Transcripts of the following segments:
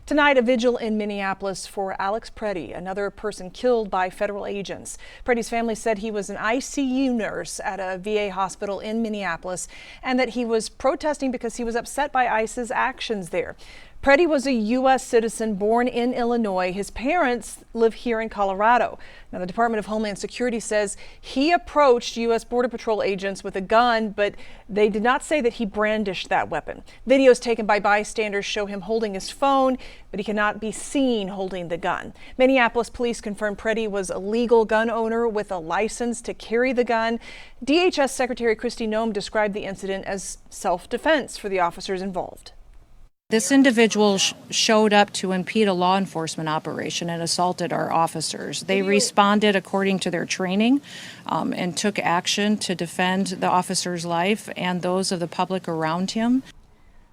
Tonight, a vigil in Minneapolis for Alex Pretti, another person killed by federal agents. Pretti's family said he was an ICU nurse at a VA hospital in Minneapolis and that he was protesting because he was upset by ICE's actions there. Pretti was a U.S. citizen born in Illinois. His parents live here in Colorado. Now, the Department of Homeland Security says he approached U.S. Border Patrol agents with a gun, but they did not say that he brandished that weapon. Videos taken by bystanders show him holding his phone, but he cannot be seen holding the gun. Minneapolis police confirmed Pretti was a legal gun owner with a license to carry the gun. DHS Secretary Kristi Noem described the incident as self-defense for the officers involved. This individual showed up to impede a law enforcement operation and assaulted our officers. They responded according to their training and took action to defend the officer's life and those of the public around him.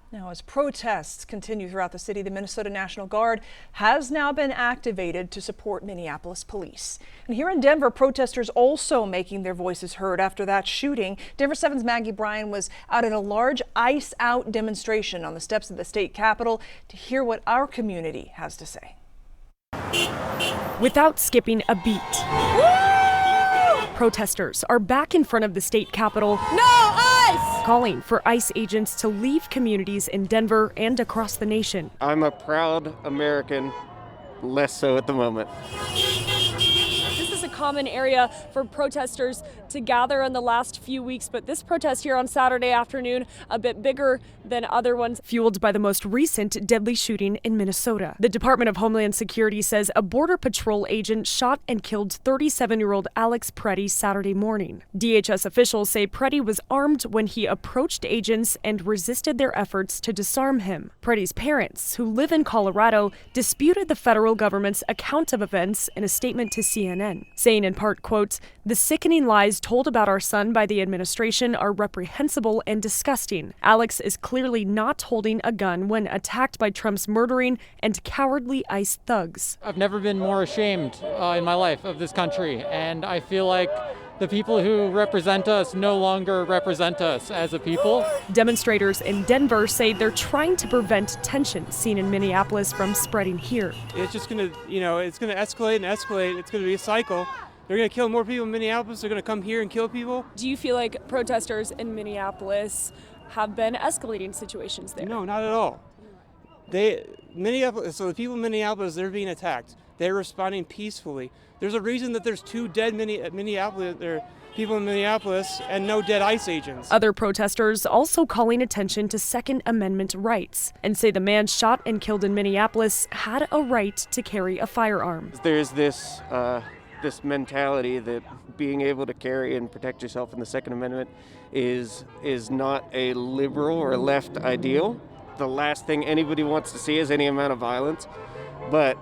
Now, as protests continue throughout the city, the Minnesota National Guard has now been activated to support Minneapolis police. And here in Denver, protesters also making their voices heard after that shooting. Denver 7's Maggie Bryan was out at a large ICE Out demonstration on the steps of the state capitol to hear what our community has to say. Without skipping a beat, protesters are back in front of the state capitol. No ICE! Calling for ICE agents to leave communities in Denver and across the nation. I'm a proud American, less so at the moment. This is a common area for protesters to gather in the last few weeks, but this protest here on Saturday afternoon, a bit bigger than other ones. Fueled by the most recent deadly shooting in Minnesota. The Department of Homeland Security says a Border Patrol agent shot and killed 37-year-old Alex Pretti Saturday morning. DHS officials say Pretti was armed when he approached agents and resisted their efforts to disarm him. Pretti's parents, who live in Colorado, disputed the federal government's account of events in a statement to CNN, saying in part, quote, "The sickening lies told about our son by the administration are reprehensible and disgusting. Alex is clearly not holding a gun when attacked by Trump's murdering and cowardly ICE thugs." I've never been more ashamed in my life of this country, and I feel like the people who represent us no longer represent us as a people. Demonstrators in Denver say they're trying to prevent tension seen in Minneapolis from spreading here. It's just going to, it's going to escalate and escalate. It's going to be a cycle. They're going to kill more people in Minneapolis. They're going to come here and kill people. Do you feel like protesters in Minneapolis have been escalating situations there? No, not at all. So the people in Minneapolis, they're being attacked. They're responding peacefully. There's a reason that there's 2 dead people in Minneapolis and no dead ICE agents. Other protesters also calling attention to Second Amendment rights and say the man shot and killed in Minneapolis had a right to carry a firearm. There's this mentality that being able to carry and protect yourself in the Second Amendment is not a liberal or left ideal. The last thing anybody wants to see is any amount of violence. But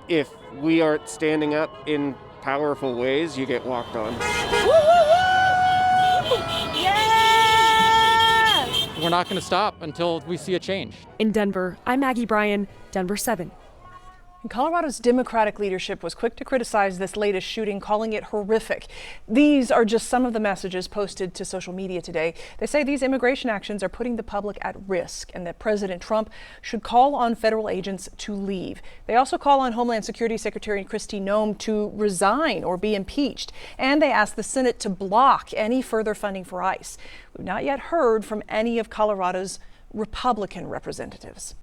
if we aren't standing up in powerful ways, you get walked on. Yeah! We're not going to stop until we see a change. In Denver, I'm Maggie Bryan, Denver 7. And Colorado's Democratic leadership was quick to criticize this latest shooting, calling it horrific. These are just some of the messages posted to social media today. They say these immigration actions are putting the public at risk and that President Trump should call on federal agents to leave. They also call on Homeland Security Secretary Kristi Noem to resign or be impeached. And they ask the Senate to block any further funding for ICE. We've not yet heard from any of Colorado's Republican representatives.